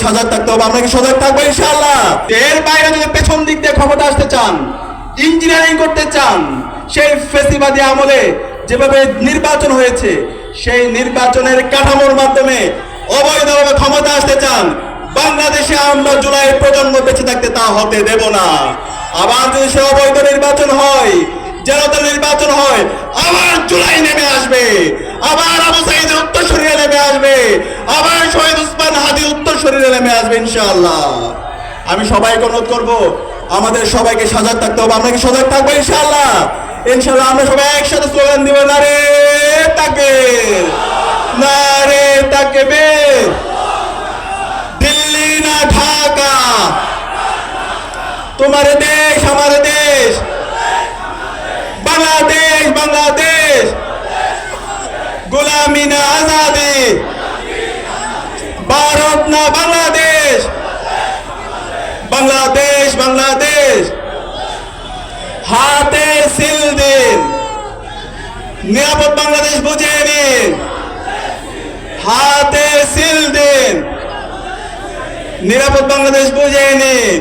সজাগ থাকতে হবে। আমরা কি সজাগ থাকবো ইনশাআল্লাহ? এর বাইরে যদি পেছন দিক দিয়ে ক্ষমতা আসতে চান, ইঞ্জিনিয়ারিং করতে চান, সেই ফেসিবাদী আমলে যেভাবে নির্বাচন হয়েছে সেই নির্বাচনের কাঠামোর মাধ্যমে অবৈধভাবে ক্ষমতা আসতে চান, বাংলাদেশে আমরা জুলাই প্রজন্ম বেঁচে থাকতে তা হতে দেব না। আবার যদি সে অবৈধ নির্বাচন হয়, জনতা নির্বাচন হয়, আবার জুলাই নেমে আসবে, আবার আবু সাঈদের উত্তরসূরিরা নেমে আসবে, আবার শহীদ উসমান হাদির উত্তরসূরিরা নেমে আসবে ইনশাআল্লাহ। আমি সবাইকে অনুরোধ করবো, আমাদের সবাইকে সজাগ থাকতে হবে। আমরা কি সজাগ থাকবো ইনশাআল্লাহ? ইনশাআল্লাহ আমরা সবাই একসাথে স্লোগান দিব, নারে তাকবীর, নারে তাকবীর, দিল্লি না ঢাকা, তোমার দেশ আমার দেশ, বাংলাদেশ বাংলাদেশ, গোলামি না আজাদি, ভারত না বাংলাদেশ, বাংলাদেশ বাংলাদেশ। হাতে সিল দিন, নিরাপদ বাংলাদেশ বুঝে নিন, হাতে সিল দিন, নিরাপদ বাংলাদেশ বুঝে নিন।